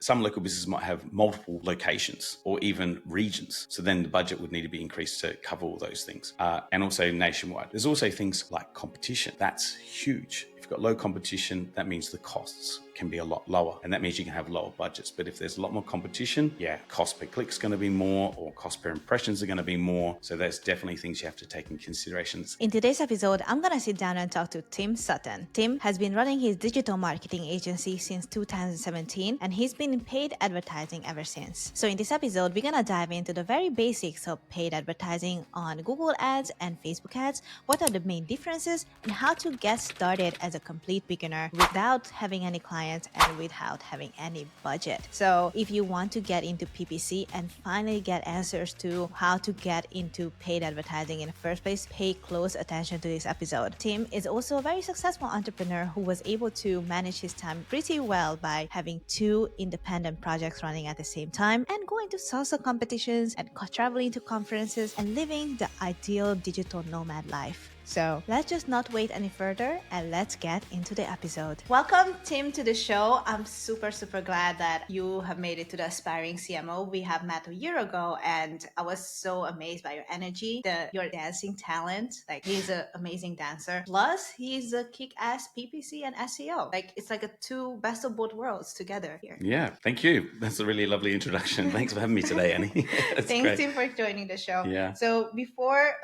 some local businesses might have multiple locations or even regions. So then the budget would need to be increased to cover all those things. And also nationwide. There's also things like competition. That's huge. If you've got low competition, that means the costs can be a lot lower, and that means you can have lower budgets. But if there's a lot more competition, cost per click is going to be more, or cost per impressions are going to be more. So there's definitely things you have to take in consideration. In today's episode, I'm going to sit down and talk to Tim Sutton. Tim has been running his digital marketing agency since 2017, and he's been in paid advertising ever since. So in this episode, we're going to dive into the very basics of paid advertising on Google Ads and Facebook ads, what are the main differences, and how to get started as a complete beginner without having any clients and without having any budget. So if you want to get into PPC and finally get answers to how to get into paid advertising in the first place, pay close attention to this episode. Tim is also a very successful entrepreneur who was able to manage his time pretty well by having 2 independent projects running at the same time and going to salsa competitions and traveling to conferences and living the ideal digital nomad life. So let's just not wait any further and let's get into the episode. Welcome, Tim, to the show. I'm super glad that you have made it to the Aspiring CMO. We have met a year ago and I was so amazed by your energy, your dancing talent. Like, he's an amazing dancer. Plus, he's a kick-ass PPC and SEO. Like, it's like a 2 best of both worlds together here. Yeah, thank you. That's a really lovely introduction. Thanks for having me today, Annie. Thanks, great. Tim, for joining the show. Yeah. So before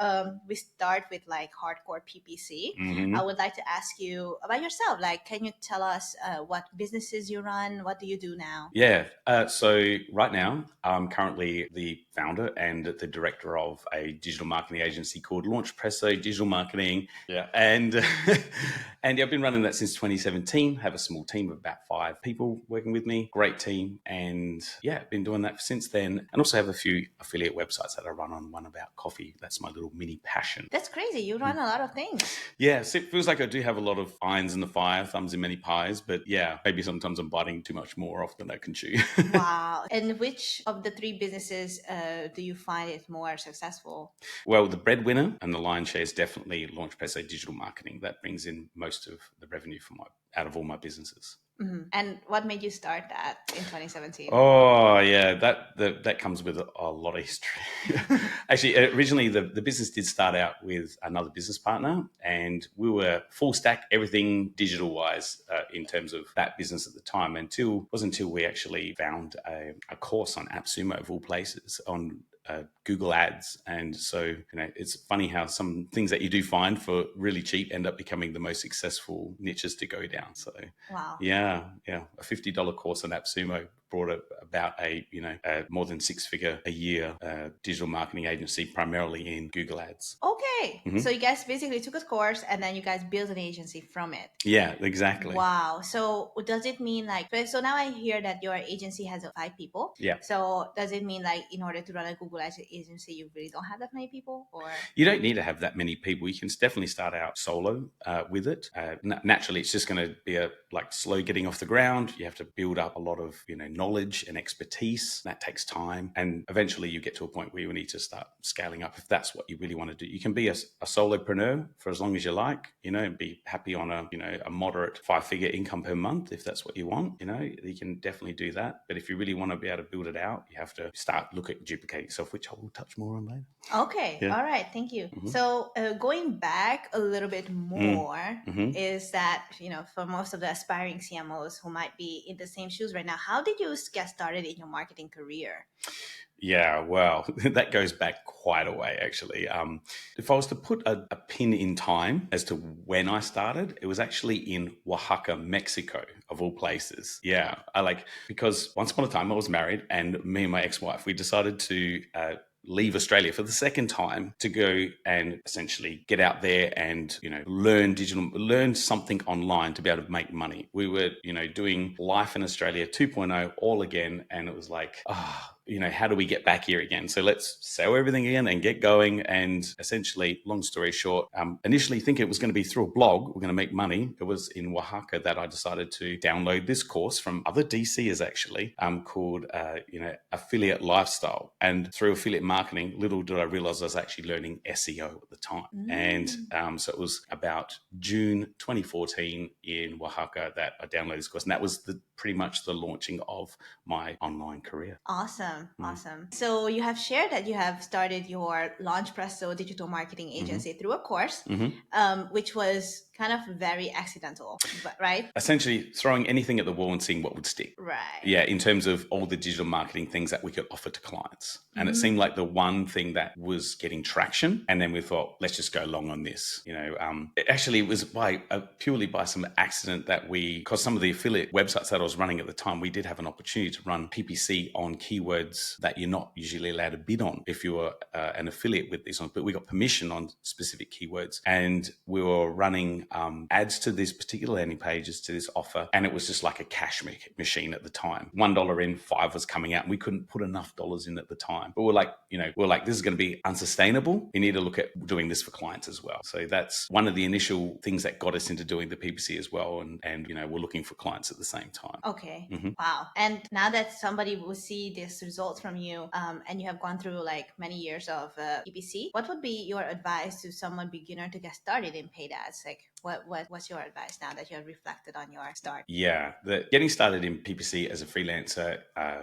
we start with like hardcore PPC, I would like to ask you about yourself. Like, can you tell us what businesses you run? What do you do now? Yeah. So right now, I'm currently the founder and the director of a digital marketing agency called Launchpresso Digital Marketing. Yeah. And I've been running that since 2017. Have a small team of about 5 people working with me. Great team. And been doing that since then. And also have a few affiliate websites that I run on. One about coffee. That's my little mini passion. That's crazy. You run a lot of things. Yeah, so it feels like I do have a lot of irons in the fire, thumbs in many pies, but maybe sometimes I'm biting too much more off than I can chew. Wow. And which of the 3 businesses do you find it more successful? Well, the breadwinner and the lion's share is definitely Launchpresso Digital Marketing. That brings in most of the revenue out of all my businesses. Mm-hmm. And what made you start that in 2017? Oh, yeah, that comes with a lot of history. Actually, originally the business did start out with another business partner, and we were full stack, everything digital wise in terms of that business at the time. It wasn't until we actually found a course on App Sumo, of all places, on Google Ads. And so, it's funny how some things that you do find for really cheap end up becoming the most successful niches to go down. So, wow. Yeah. A $50 course on App Sumo brought about a more than 6-figure a year digital marketing agency, primarily in Google Ads. Okay. Mm-hmm. So you guys basically took a course and then you guys built an agency from it. Yeah, exactly. Wow. So does it mean so now I hear that your agency has 5 people. Yeah. So does it mean in order to run a Google Ads agency, you really don't have that many people? Or you don't need to have that many people. You can definitely start out solo with it. Naturally, it's just going to be slow getting off the ground. You have to build up a lot of, knowledge and expertise. That takes time. And eventually you get to a point where you need to start scaling up if that's what you really want to do. You can be a solopreneur for as long as you like, and be happy on a moderate 5-figure income per month if that's what you want. You can definitely do that. But if you really want to be able to build it out, you have to start look at duplicating yourself, which I will touch more on later. Okay. Yeah. All right. Thank you. Mm-hmm. So going back a little bit more is that, for most of the aspiring CMOs who might be in the same shoes right now, how did you get started in your marketing career? Yeah, well, that goes back quite a way, actually. If I was to put a pin in time as to when I started, it was actually in Oaxaca, Mexico, of all places. Yeah, because once upon a time I was married, and me and my ex-wife, we decided to leave Australia for the second time to go and essentially get out there and, learn something online to be able to make money. We were, doing life in Australia 2.0 all again. And it was how do we get back here again? So let's sell everything again and get going. And essentially, long story short, initially thinking it was going to be through a blog, we're going to make money. It was in Oaxaca that I decided to download this course from other DCs actually, called, Affiliate Lifestyle. And through affiliate marketing, little did I realize I was actually learning SEO at the time. And so it was about June 2014 in Oaxaca that I downloaded this course. And that was pretty much the launching of my online career. Awesome. So you have shared that you have started your Launchpresso digital marketing agency through a course, which was kind of very accidental, right? Essentially throwing anything at the wall and seeing what would stick. Right. Yeah, in terms of all the digital marketing things that we could offer to clients. And it seemed like the one thing that was getting traction. And then we thought, let's just go long on this. It actually was purely by some accident that because some of the affiliate websites that I was running at the time, we did have an opportunity to run PPC on keywords that you're not usually allowed to bid on if you were an affiliate with these ones. But we got permission on specific keywords. And we were running ads to these particular landing pages to this offer. And it was just like a cash machine at the time. $1 in, 5 was coming out. And we couldn't put enough dollars in at the time. But we're like, this is going to be unsustainable. We need to look at doing this for clients as well. So that's one of the initial things that got us into doing the PPC as well. And we're looking for clients at the same time. Okay. Wow. And now that somebody will see this results from you, and you have gone through like many years of PPC, what would be your advice to someone beginner to get started in paid ads? Like what's your advice now that you have reflected on your start? Yeah, getting started in PPC as a freelancer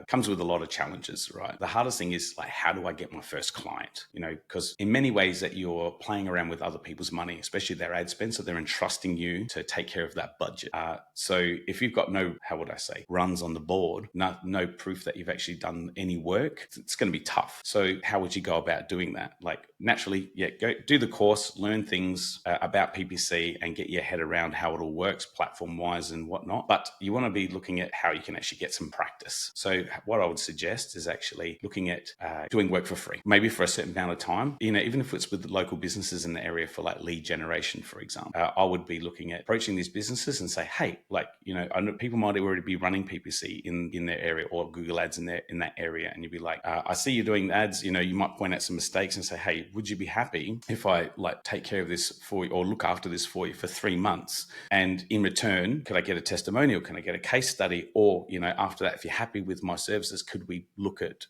comes with a lot of challenges, right? The hardest thing is like, how do I get my first client? Because in many ways that you're playing around with other people's money, especially their ad spend, so they're entrusting you to take care of that budget. So if you've got no, how would I say, runs on the board, no proof that you've actually done any work, it's going to be tough. So how would you go about doing that? Like naturally, go do the course, learn things about PPC and get your head around how it all works platform-wise and whatnot. But you want to be looking at how you can actually get some practice. So what I would suggest is actually looking at doing work for free, maybe for a certain amount of time, even if it's with local businesses in the area for like lead generation, for example. I would be looking at approaching these businesses and say, hey, I know people might already be running PPC in their area or Google ads in that area. And you'd be like, I see you're doing ads, you might point out some mistakes and say, hey, would you be happy if I take care of this for you or look after this for you for 3 months? And in return, could I get a testimonial? Can I get a case study? Or, after that, if you're happy with my services, could we look at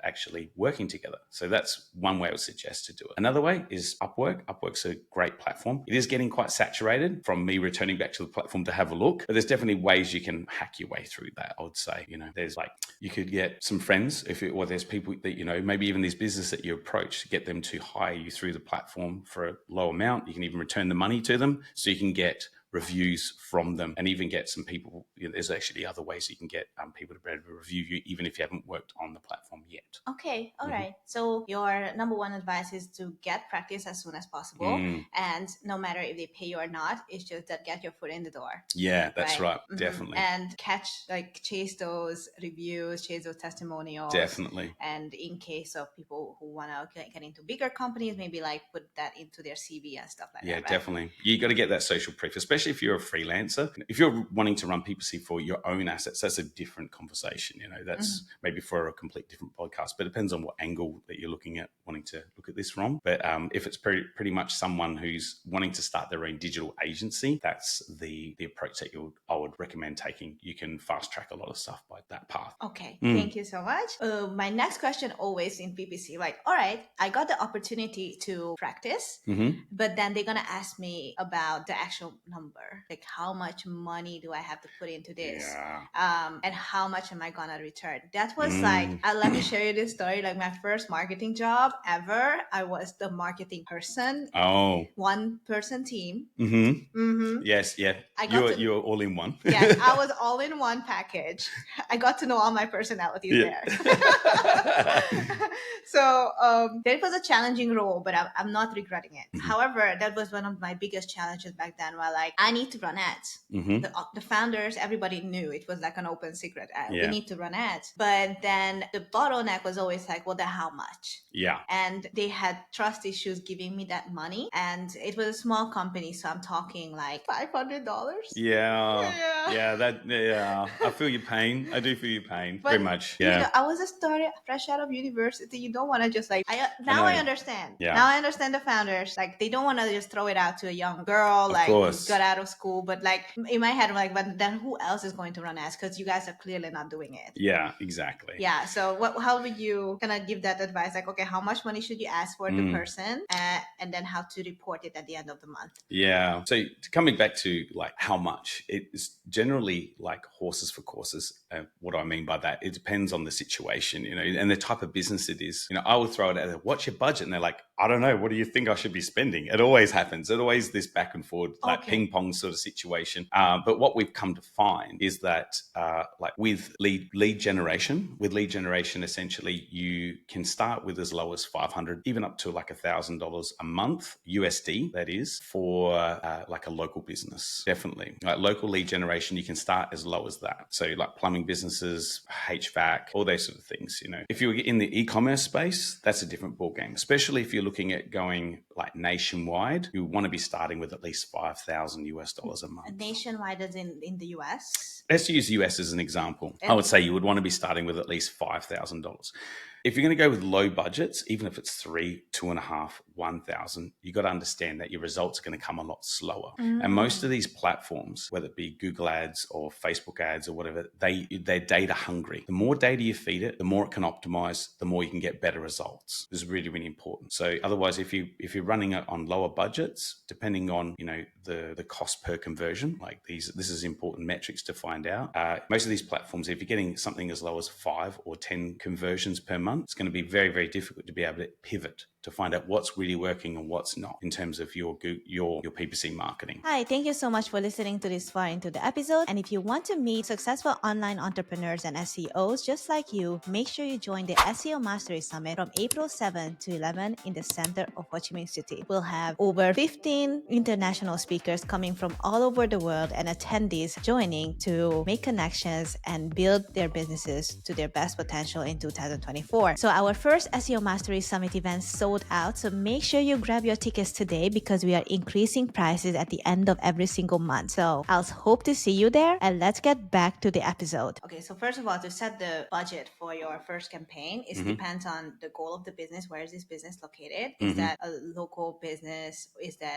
actually working together? So that's one way I would suggest to do it. Another way is Upwork. Upwork's a great platform. It is getting quite saturated from me returning back to the platform to have a look, but there's definitely ways you can hack your way through that. I would say, there's you could get some friends or there's people that, maybe even these businesses that you approach, get them to hire you through the platform for a low amount. You can even return the money to them so you can get reviews from them and even get some people. There's actually other ways you can get people to be able to review you even if you haven't worked on the platform yet. Okay. All right. So your number one advice is to get practice as soon as possible. And no matter if they pay you or not, it's just that get your foot in the door. Yeah, that's right. Definitely. And chase those reviews, chase those testimonials. Definitely. And in case of people who want to get into bigger companies, maybe put that into their CV and stuff like that. Yeah, right? Definitely. You got to get that social proof, especially if you're a freelancer. If you're wanting to run PPC for your own assets, that's a different conversation. That's maybe for a complete different podcast, but it depends on what angle that you're looking at, wanting to look at this from. But if it's pretty much someone who's wanting to start their own digital agency, that's the approach that I would recommend taking. You can fast track a lot of stuff by that path. Okay. Thank you so much. My next question always in PPC, all right, I got the opportunity to practice, but then they're going to ask me about the actual number. How much money do I have to put into this? Yeah. And how much am I going to return? That was let me share you this story. My first marketing job ever, I was the marketing person. Oh. 1-person team. Yes. Yeah. You're all in one. Yes. I was all in one package. I got to know all my personalities there. So that was a challenging role, but I'm not regretting it. However, that was one of my biggest challenges back then, where I need to run ads. Mm-hmm. The founders, everybody knew it was like an open secret. We Yeah. need to run ads. But then the bottleneck was always like, well, then how much? Yeah. And they had trust issues giving me that money. And it was a small company. So I'm talking like $500. Yeah. I feel your pain. I do feel your pain. But, very much. Yeah. I was a starter fresh out of university. You don't want to just like, I know. understand. Yeah. Now I understand the founders. Like, they don't want to just throw it out to a young girl, like, who got out of school. But like, in my head, I'm like, but then who else is going to run ads? Because you guys are clearly not doing it. Yeah, exactly. Yeah. So how would you kind of give that advice? Like, okay, how much money should you ask for the person? And then how to report it at the end of the month? Yeah. So coming back to like how much, it's generally like horses for courses. What do I mean by that? It depends on the situation, and the type of business it is. I would throw it at them, what's your budget? And they're like, I don't know. What do you think I should be spending? It always happens. It always this back and forth, like ping pong sort of situation. But what we've come to find is that like with lead generation, essentially you can start with as low as $500, even up to like $1,000 a month USD. That is for like a local business. Definitely, like local lead generation, you can start as low as that. So like plumbing businesses, HVAC, all those sort of things. If you're in the e-commerce space, that's a different ballgame. Especially if you're looking at going like nationwide, you want to be starting with at least $5,000 a month. Nationwide as in the US? Let's use the US as an example. I would say you would want to be starting with at least $5,000. If you're going to go with low budgets, even if it's $3,000, $2,500, $1,000, you got to understand that your results are going to come a lot slower. And most of these platforms, whether it be Google ads or Facebook ads or whatever, they're data hungry. The more data you feed it, the more it can optimize, the more you can get better results. This is really, really important. So otherwise, if you're running it on lower budgets, depending on the cost per conversion, like this is important metrics to find out. Most of these platforms, if you're getting something as low as 5 or 10 conversions per month, it's going to be very, very difficult to be able to pivot to find out what's really working and what's not in terms of your PPC marketing. Hi, thank you so much for listening to this far into the episode. And if you want to meet successful online entrepreneurs and SEOs just like you, make sure you join the SEO Mastery Summit from April 7 to 11 in the center of Ho Chi Minh City. We'll have over 15 international speakers coming from all over the world and attendees joining to make connections and build their businesses to their best potential in 2024. So our first SEO Mastery Summit event sold out. So make sure you grab your tickets today because we are increasing prices at the end of every single month. So I'll hope to see you there, and let's get back to the episode. Okay, so first of all, to set the budget for your first campaign, it depends on the goal of the business. Where is this business located? Is that a local business?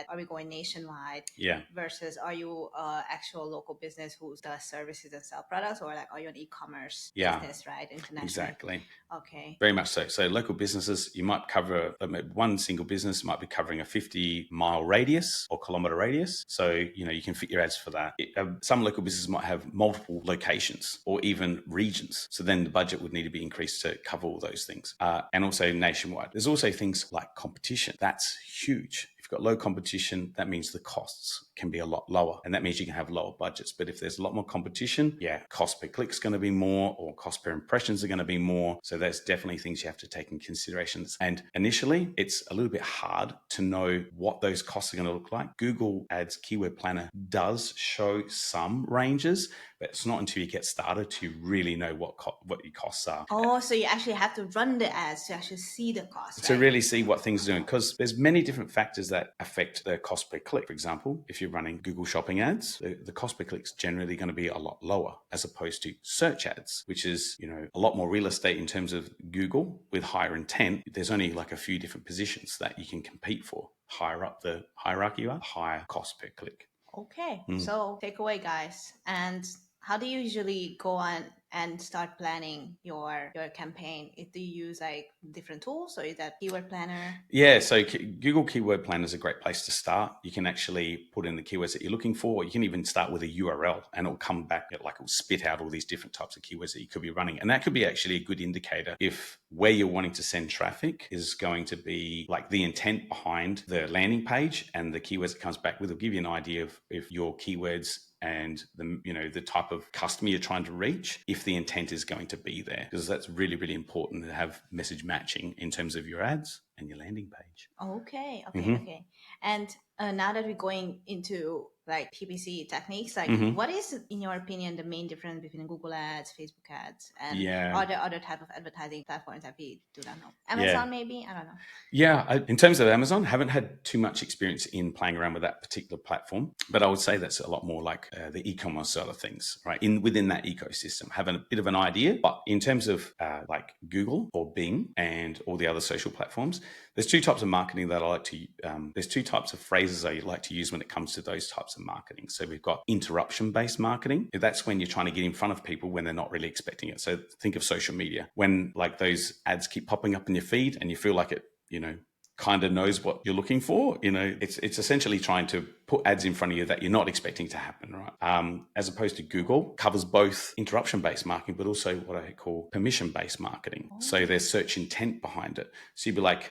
Are we going nationwide? Yeah. Versus are you actual local business who does services and sell products, or like are you an e-commerce business, right? International. Exactly. Okay. Very much so. So local businesses, you might cover one single business might be covering a 50-mile radius or kilometer radius. So, you can fit your ads for that. Some local businesses might have multiple locations or even regions. So then the budget would need to be increased to cover all those things. And also nationwide. There's also things like competition. That's huge. If you've got low competition, that means the costs can be a lot lower, and that means you can have lower budgets. But if there's a lot more competition, cost per click is going to be more, or cost per impressions are going to be more. So there's definitely things you have to take in consideration. And initially, it's a little bit hard to know what those costs are going to look like. Google Ads Keyword Planner does show some ranges, but it's not until you get started to really know what your costs are. Oh, so you actually have to run the ads to actually see the costs, to really see what things are doing, because there's many different factors that affect the cost per click. For example, if you're running Google shopping ads, the cost per click is generally going to be a lot lower as opposed to search ads, which is, a lot more real estate in terms of Google with higher intent. There's only like a few different positions that you can compete for. Higher up the hierarchy, higher cost per click. Okay. So takeaway, guys. And how do you usually go on and start planning your campaign? Do you use like different tools, or is that keyword planner? Yeah, so Google Keyword Planner is a great place to start. You can actually put in the keywords that you're looking for. You can even start with a URL and it'll come back, it'll spit out all these different types of keywords that you could be running. And that could be actually a good indicator if where you're wanting to send traffic is going to be like the intent behind the landing page, and the keywords it comes back with will give you an idea of if your keywords and the type of customer you're trying to reach, if the intent is going to be there, because that's really, really important to have message matching in terms of your ads. and your landing page. Okay. And now that we're going into like PPC techniques, like what is, in your opinion, the main difference between Google Ads, Facebook Ads, and other type of advertising platforms that we do not know? Amazon, maybe? I don't know. Yeah, in terms of Amazon, haven't had too much experience in playing around with that particular platform, but I would say that's a lot more like the e-commerce side of things, right? Within that ecosystem, having a bit of an idea. But in terms of like Google or Bing and all the other social platforms, there's two types of marketing that I like to. There's two types of phrases I like to use when it comes to those types of marketing. So we've got interruption-based marketing. That's when you're trying to get in front of people when they're not really expecting it. So think of social media, when like those ads keep popping up in your feed and you feel like it, kind of knows what you're looking for. It's essentially trying to put ads in front of you that you're not expecting to happen, right? As opposed to Google covers both interruption-based marketing, but also what I call permission-based marketing. So there's search intent behind it. So you'd be like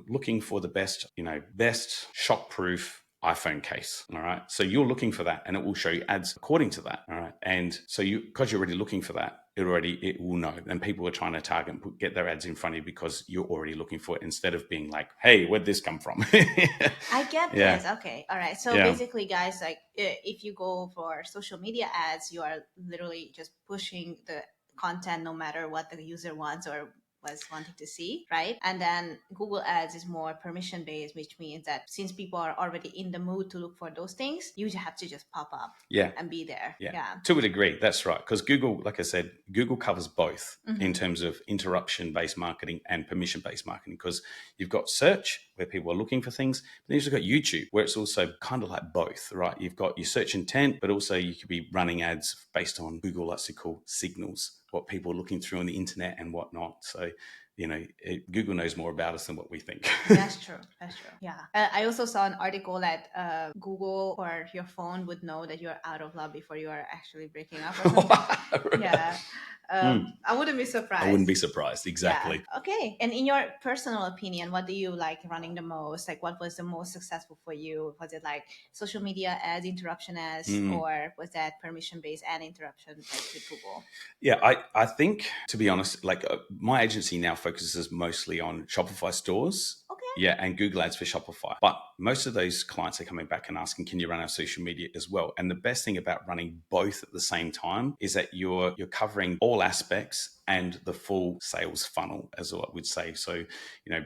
looking for the best shock-proof iPhone case. All right. So you're looking for that and it will show you ads according to that. All right. And so because you're already looking for that, it will know. And people are trying to target and get their ads in front of you because you're already looking for it, instead of being like, hey, where'd this come from? I get this. Okay. All right. So basically, guys, like if you go for social media ads, you are literally just pushing the content no matter what the user wants or was wanting to see, right? And then Google Ads is more permission based, which means that since people are already in the mood to look for those things, you have to just pop up and be there. Yeah. To a degree, that's right. Because Google, like I said, Google covers both in terms of interruption-based marketing and permission-based marketing, because you've got search where people are looking for things, but then you've got YouTube where it's also kind of like both, right? You've got your search intent, but also you could be running ads based on Google, let's call signals, what people are looking through on the internet and whatnot. So, Google knows more about us than what we think. That's true. Yeah. I also saw an article that Google or your phone would know that you're out of love before you are actually breaking up or something. Yeah. I wouldn't be surprised. I wouldn't be surprised. Exactly. Yeah. Okay. And in your personal opinion, what do you like running the most? Like, what was the most successful for you? Was it like social media ads, interruption ads, or was that permission-based ad interruption like with Google? Yeah, I think, to be honest, like my agency now focuses mostly on Shopify stores. Okay. Yeah, and Google Ads for Shopify. But most of those clients are coming back and asking, can you run our social media as well? And the best thing about running both at the same time is that you're covering all aspects and the full sales funnel, as I would say. So,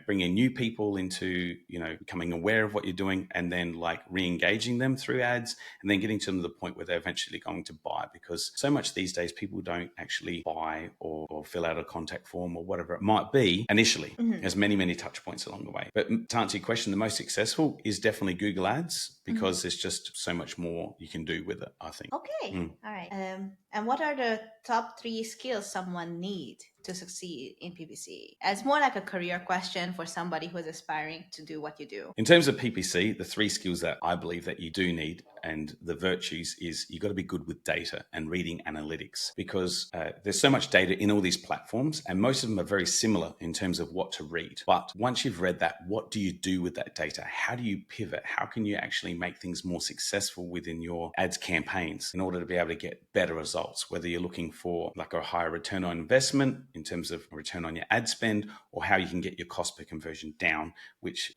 bringing new people into, becoming aware of what you're doing, and then like re-engaging them through ads, and then getting to them to the point where they're eventually going to buy. Because so much these days, people don't actually buy or fill out a contact form or whatever it might be initially. There's many, many touch points along the way. But to answer your question, the most successful is definitely Google Ads, because there's just so much more you can do with it, I think. Okay. All right. And what are the top 3 skills someone needs to succeed in PPC? It's more like a career question for somebody who is aspiring to do what you do. In terms of PPC, the 3 skills that I believe that you do need, and the virtues, is you got to be good with data and reading analytics, because there's so much data in all these platforms, and most of them are very similar in terms of what to read. But once you've read that, what do you do with that data? How do you pivot? How can you actually make things more successful within your ads campaigns in order to be able to get better results, whether you're looking for like a higher return on investment in terms of return on your ad spend, or how you can get your cost per conversion down, which,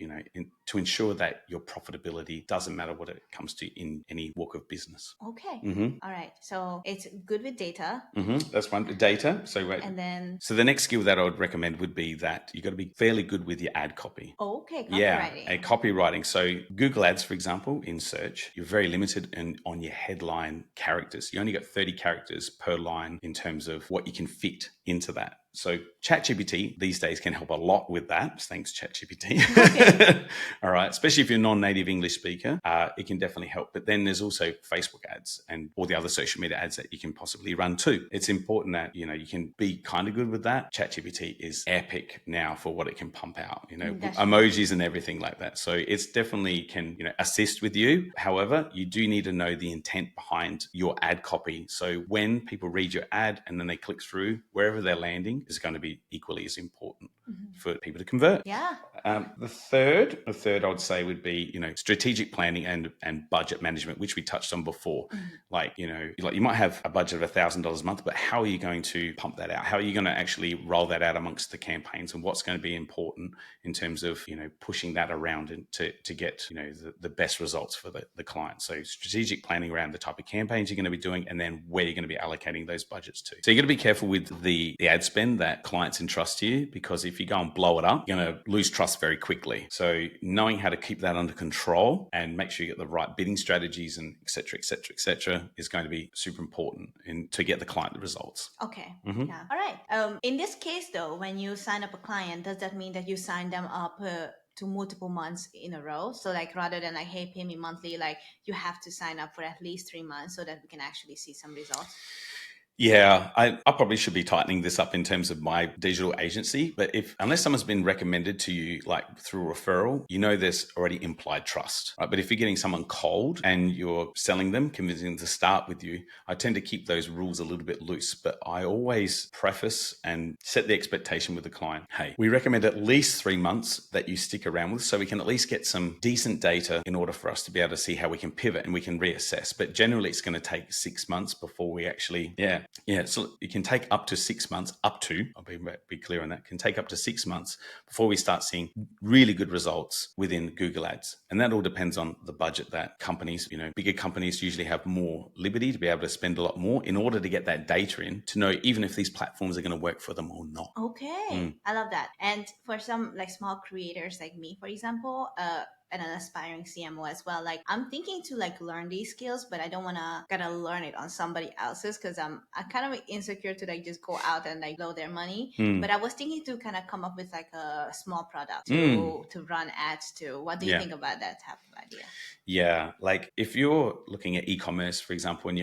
to ensure that your profitability doesn't matter what it comes to in any walk of business. Okay. All right. So it's good with data. That's one. Data. So the next skill that I would recommend would be that you got to be fairly good with your ad copy. Okay. Copywriting. Yeah, copywriting. So Google Ads, for example, in search, you're very limited on your headline characters. You only got 30 characters per line in terms of what you can fit into that. So ChatGPT these days can help a lot with that. Thanks, ChatGPT. Okay. All right. Especially if you're a non-native English speaker, it can definitely help. But then there's also Facebook ads and all the other social media ads that you can possibly run too. It's important that, you can be kind of good with that. ChatGPT is epic now for what it can pump out, emojis and everything like that. So it's definitely can, assist with you. However, you do need to know the intent behind your ad copy. So when people read your ad and then they click through, wherever they're landing is going to be equally as important for people to convert. Yeah. The third I would say would be, strategic planning and budget management, which we touched on before. Like, you might have a budget of $1,000 a month, but how are you going to pump that out? How are you going to actually roll that out amongst the campaigns, and what's going to be important in terms of, pushing that around and to get, the best results for the client. So strategic planning around the type of campaigns you're going to be doing, and then where you're going to be allocating those budgets to. So you're going to be careful with the ad spend that clients entrust to you, because if you go and blow it up, you're going to lose trust very quickly. So knowing how to keep that under control and make sure you get the right bidding strategies and et cetera, is going to be super important to get the client the results. Okay. Yeah. All right. In this case, though, when you sign up a client, does that mean that you sign them up to multiple months in a row? So like, rather than like, hey, pay me monthly, like you have to sign up for at least 3 months so that we can actually see some results? Yeah, I probably should be tightening this up in terms of my digital agency. But unless someone's been recommended to you, like through referral, there's already implied trust, right? But if you're getting someone cold and you're selling them, convincing them to start with you, I tend to keep those rules a little bit loose. But I always preface and set the expectation with the client. Hey, we recommend at least 3 months that you stick around with, so we can at least get some decent data in order for us to be able to see how we can pivot and we can reassess. But generally, it's going to take 6 months before we actually, so it can take up to 6 months, I'll be clear on that, can take up to 6 months before we start seeing really good results within Google Ads. And that all depends on the budget that companies, bigger companies usually have more liberty to be able to spend a lot more in order to get that data in, to know even if these platforms are going to work for them or not. Okay. I love that. And for some like small creators like me, for example, and an aspiring CMO as well, like I'm thinking to like learn these skills, but I don't want to gotta learn it on somebody else's, because I'm kind of insecure to like just go out and like blow their money. But I was thinking to kind of come up with like a small product to run ads to. What do you think about that type of idea? Yeah, like if you're looking at e-commerce, for example, and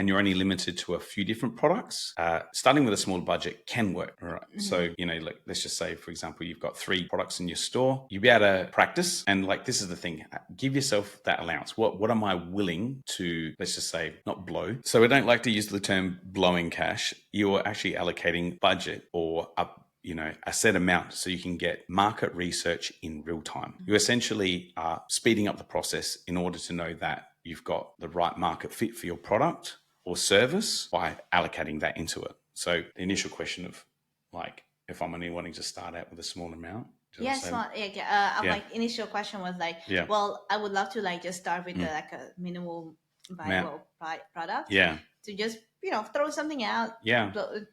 you're only limited to a few different products, starting with a small budget can work. Right. So, like let's just say, for example, you've got 3 products in your store. You'll be able to practice, and like this is the thing, give yourself that allowance. What am I willing to, let's just say, not blow? So I don't like to use the term blowing cash. You're actually allocating budget or a set amount so you can get market research in real time. You essentially are speeding up the process in order to know that you've got the right market fit for your product or service by allocating that into it. So the initial question of like, if I'm only wanting to start out with a small amount. My initial question was like, well, I would love to like just start with like a minimal viable product. Yeah. To just throw something out,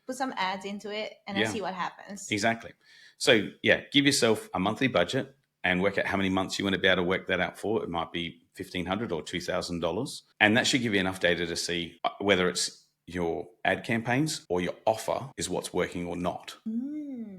put some ads into it, and then see what happens. Exactly. So give yourself a monthly budget and work out how many months you want to be able to work that out for. It might be $1,500 or $2,000, and that should give you enough data to see whether it's your ad campaigns or your offer is what's working or not.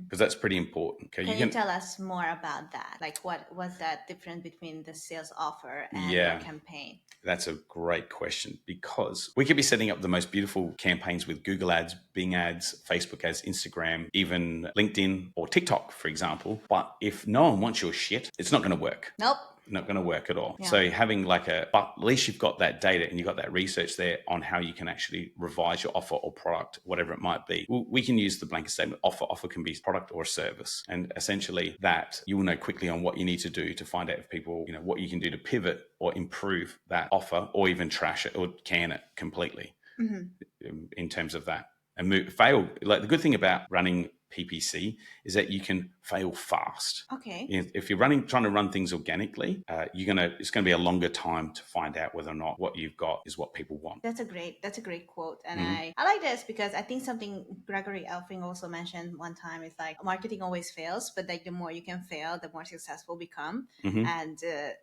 Because that's pretty important. Okay, Can you tell us more about that? Like, what was that difference between the sales offer and your campaign? That's a great question, because we could be setting up the most beautiful campaigns with Google Ads, Bing Ads, Facebook Ads, Instagram, even LinkedIn or TikTok, for example. But if no one wants your shit, it's not going to work. Nope. Not going to work at all. Yeah. So having but at least you've got that data and you've got that research there on how you can actually revise your offer or product, whatever it might be. We can use the blanket statement offer. Offer can be product or service. And essentially that you will know quickly on what you need to do to find out if people, what you can do to pivot or improve that offer, or even trash it or can it completely in terms of that. And fail. Like the good thing about running PPC is that you can fail fast. Okay. If you're trying to run things organically, it's going to be a longer time to find out whether or not what you've got is what people want. That's a great quote. And I like this because I think something Gregory Elfing also mentioned one time is like marketing always fails, but like the more you can fail, the more successful become. And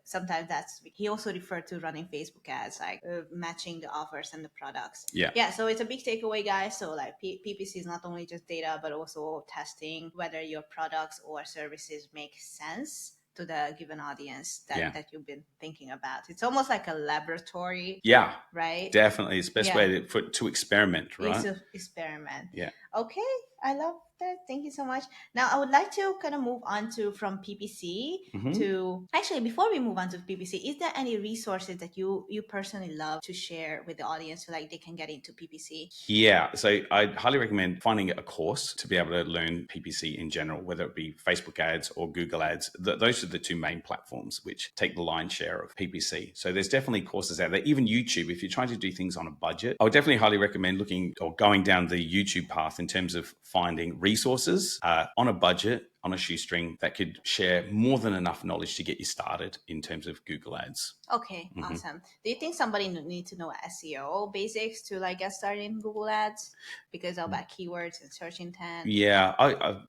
sometimes he also referred to running Facebook ads, like matching the offers and the products. Yeah. So it's a big takeaway, guys. So like PPC is not only just data, but also testing whether your products or services make sense to the given audience that you've been thinking about. It's almost like a laboratory. Yeah. Right? Definitely. It's the best way to experiment, right? To experiment. Yeah. Okay, I love that. Thank you so much. Now, I would like to kind of move on to from PPC Mhm. to actually before we move on to PPC, is there any resources that you personally love to share with the audience so like they can get into PPC? Yeah, so I highly recommend finding a course to be able to learn PPC in general, whether it be Facebook ads or Google ads. Those are the two main platforms which take the lion's share of PPC. So there's definitely courses out there, even YouTube. If you're trying to do things on a budget, I would definitely highly recommend looking or going down the YouTube path in terms of finding resources on a budget, on a shoestring, that could share more than enough knowledge to get you started in terms of Google ads. Okay, awesome. Do you think somebody need to know SEO basics to like get started in Google Ads because of that keywords and search intent? Yeah,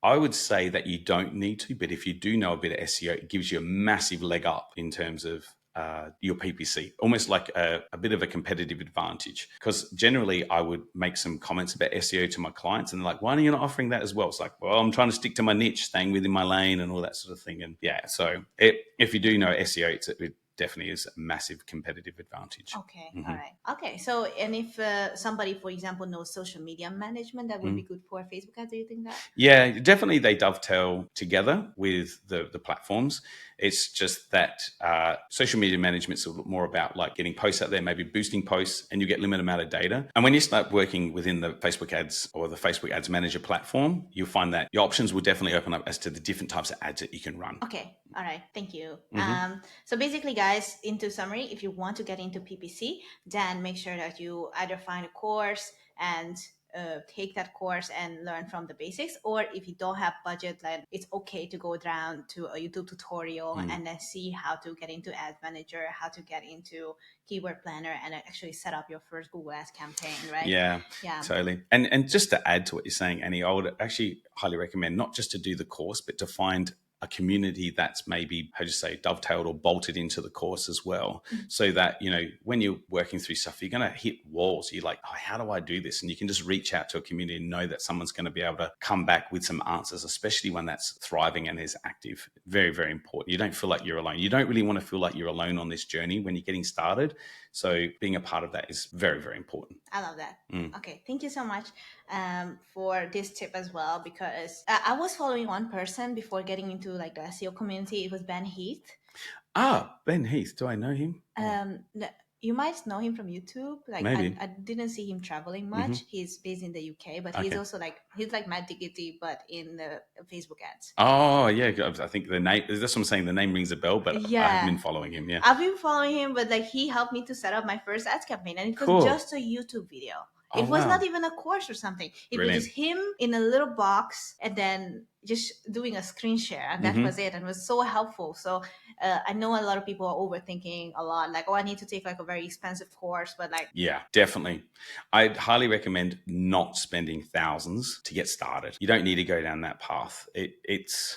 I would say that you don't need to, but if you do know a bit of SEO, it gives you a massive leg up in terms of your PPC, almost like a bit of a competitive advantage. Because generally, I would make some comments about SEO to my clients, and they're like, "Why are you not offering that as well?" It's like, well, I'm trying to stick to my niche, staying within my lane, and all that sort of thing. And yeah, so if you do know SEO, it definitely is a massive competitive advantage. Okay, all right. Okay, so and if somebody, for example, knows social media management, that would be good for Facebook ads. Do you think that? Yeah, definitely they dovetail together with the platforms. It's just that social media management's more about like getting posts out there, maybe boosting posts, and you get limited amount of data. And when you start working within the Facebook ads or the Facebook ads manager platform, you'll find that your options will definitely open up as to the different types of ads that you can run. Okay, all right. Thank you. So basically, guys, into summary, if you want to get into PPC, then make sure that you either find a course and take that course and learn from the basics, or if you don't have budget, then it's okay to go down to a YouTube tutorial and then see how to get into Ad Manager, how to get into Keyword Planner, and actually set up your first Google Ads campaign, right? Yeah, Yeah. totally. And just to add to what you're saying, Annie, I would actually highly recommend not just to do the course, but to find a community that's maybe, how do you say, dovetailed or bolted into the course as well. So that, you know, when you're working through stuff, you're going to hit walls. You're like, oh, how do I do this? And you can just reach out to a community and know that someone's going to be able to come back with some answers, especially when that's thriving and is active. Very, very important. You don't feel like you're alone. You don't really want to feel like you're alone on this journey when you're getting started. So being a part of that is very, very important. I love that. Okay, thank you so much for this tip as well, because I was following one person before getting into like the SEO community. It was Ben Heath. Ah, Ben Heath. Do I know him? You might know him from YouTube. Like Maybe. I didn't see him traveling much. He's based in the UK, but he's Okay. also he's like Matt Diggity, but in the Facebook ads. Oh, yeah. I think the name, that's what I'm saying. The name rings a bell, but I haven't been following him. Yeah. I've been following him, but like he helped me to set up my first ads campaign, and it was Cool. just a YouTube video. Oh, It was wow. not even a course or something. It Brilliant. was just him in a little box and then just doing a screen share, and that was it. And it was so helpful. So I know a lot of people are overthinking a lot, like, oh, I need to take like a very expensive course, but like, Yeah, definitely. I'd highly recommend not spending thousands to get started. You don't need to go down that path.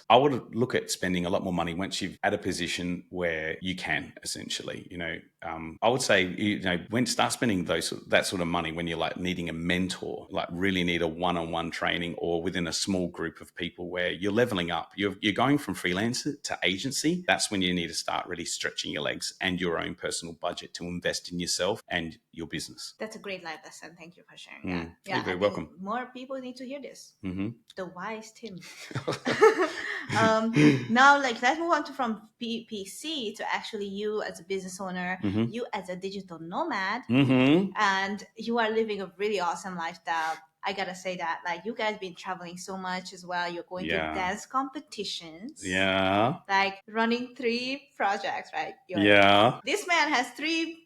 I would look at spending a lot more money once you've at a position where you can, essentially. You know, I would say, you know, when start spending that sort of money when you're like needing a mentor, like really need a one-on-one training, or within a small group of people where you're leveling up. You're going from freelancer to agency. That's when you need to start really stretching your legs and your own personal budget to invest in yourself and your business. That's a great life lesson. Thank you for sharing. You're very welcome. More people need to hear this. The wise Tim. Mm-hmm. Now, like, let's move on to from PPC to actually you as a business owner, you as a digital nomad, and you are living a really awesome lifestyle. I gotta say that, like, you guys been traveling so much as well. You're going to dance competitions. Yeah. Like running 3 projects, right? This man has 3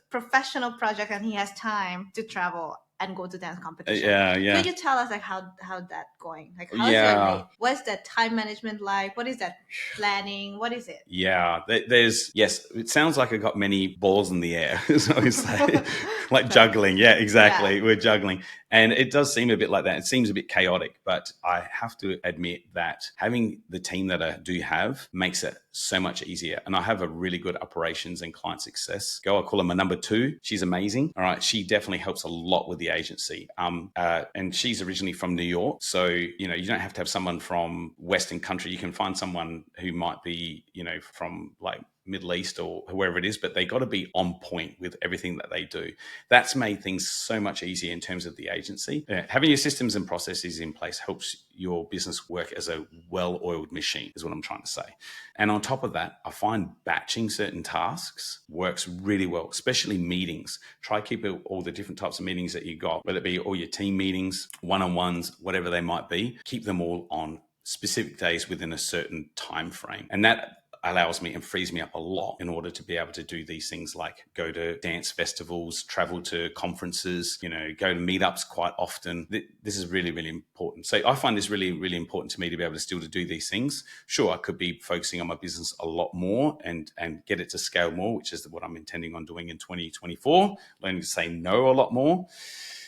professional projects, and he has time to travel and go to dance competition. Could you tell us like how that going? Like how's your day? What's that time management like? What is that planning? What is it? Yeah, it sounds like I got many balls in the air, as I always say. Like juggling. Yeah, exactly. Yeah. We're juggling. And it does seem a bit like that. It seems a bit chaotic, but I have to admit that having the team that I do have makes it so much easier. And I have a really good operations and client success girl. I call her my number 2. She's amazing. All right. She definitely helps a lot with the agency. And she's originally from New York. So, you know, you don't have to have someone from Western country. You can find someone who might be, you know, from like Middle East or whoever it is, but they got to be on point with everything that they do. That's made things so much easier in terms of the agency. Having your systems and processes in place helps your business work as a well-oiled machine, is what I'm trying to say. And on top of that, I find batching certain tasks works really well, especially meetings. Try keep all the different types of meetings that you got, whether it be all your team meetings, one-on-ones, whatever they might be, keep them all on specific days within a certain time frame. And that allows me and frees me up a lot in order to be able to do these things like go to dance festivals, travel to conferences, go to meetups quite often. This is really, really important. So I find this really, really important to me to be able to still to do these things. Sure, I could be focusing on my business a lot more and get it to scale more, which is what I'm intending on doing in 2024, learning to say no a lot more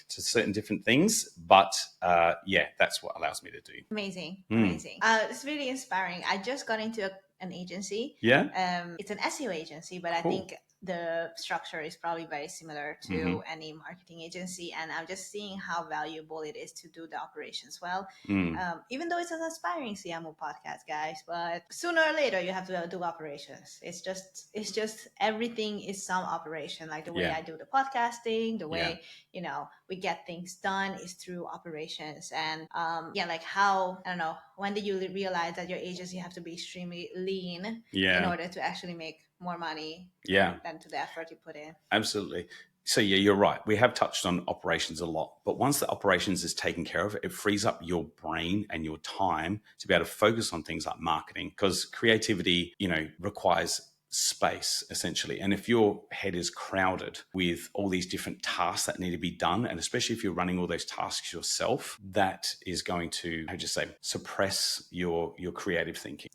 to certain different things. But that's what allows me to do. Amazing. It's really inspiring. I just got into an agency. It's an SEO agency, but I think the structure is probably very similar to any marketing agency, and I'm just seeing how valuable it is to do the operations well. Even though it's an Aspiring CMO podcast, guys, but sooner or later you have to do operations. It's just everything is some operation, like the way I do the podcasting, the way we get things done is through operations. And like how, I don't know, when did you realize that your agency have to be extremely lean in order to actually make more money than to the effort you put in? Absolutely. So you're right. We have touched on operations a lot, but once the operations is taken care of, it frees up your brain and your time to be able to focus on things like marketing, because creativity, requires space essentially. And if your head is crowded with all these different tasks that need to be done, and especially if you're running all those tasks yourself, that is going to, suppress your creative thinking.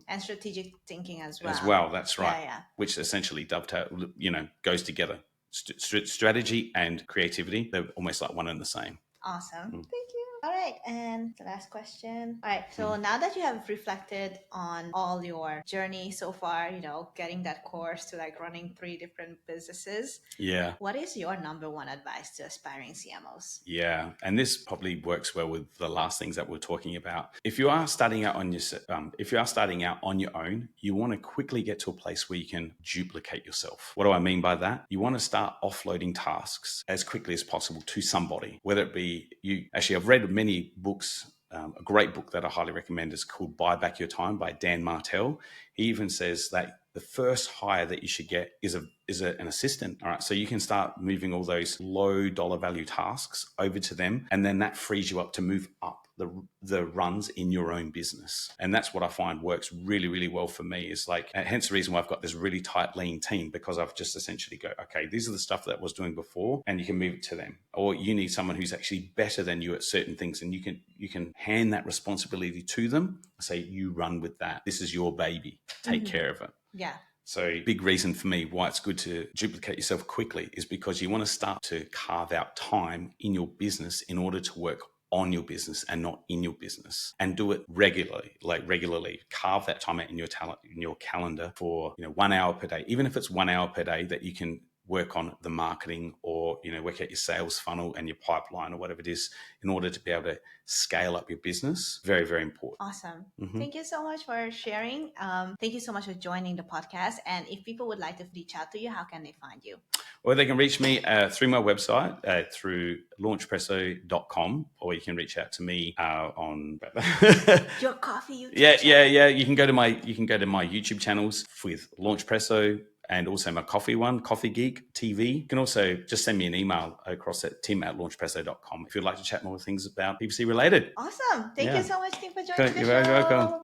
And strategic thinking as well. That's right. Which essentially goes together. Strategy and creativity, they're almost like one and the same. Awesome. Thank you. All right, and the last question. All right, so now that you have reflected on all your journey so far, getting that course to like running 3 different businesses, what is your number one advice to aspiring CMOs? And this probably works well with the last things that we're talking about. If you are starting out on your own, you want to quickly get to a place where you can duplicate yourself. What do I mean by that? You want to start offloading tasks as quickly as possible to somebody, whether it be you. Actually, I've read many books. A great book that I highly recommend is called Buy Back Your Time by Dan Martell. He even says that the first hire that you should get is an assistant. All right. So you can start moving all those low dollar value tasks over to them. And then that frees you up to move up the runs in your own business. And that's what I find works really, really well for me, is like, hence the reason why I've got this really tight, lean team, because I've just essentially go, okay, these are the stuff that I was doing before, and you can move it to them. Or you need someone who's actually better than you at certain things, and you can hand that responsibility to them. Say, you run with that. This is your baby. Take care of it. So big reason for me why it's good to duplicate yourself quickly is because you want to start to carve out time in your business in order to work on your business and not in your business, and do it regularly. Carve that time out in your calendar for 1 hour per day, even if it's 1 hour per day that you can work on the marketing or work out your sales funnel and your pipeline or whatever it is, in order to be able to scale up your business. Very, very important. Awesome. Thank you so much for sharing. Thank you so much for joining the podcast. And if people would like to reach out to you, how can they find you? Or they can reach me through my website, through launchpresso.com, or you can reach out to me on your coffee YouTube channel. You can go to my YouTube channels with Launchpresso, and also my coffee one, Coffee Geek TV. You can also just send me an email across at tim@launchpresso.com if you'd like to chat more things about PPC related. Awesome. Thank you so much, Tim, for joining the show. You're very welcome.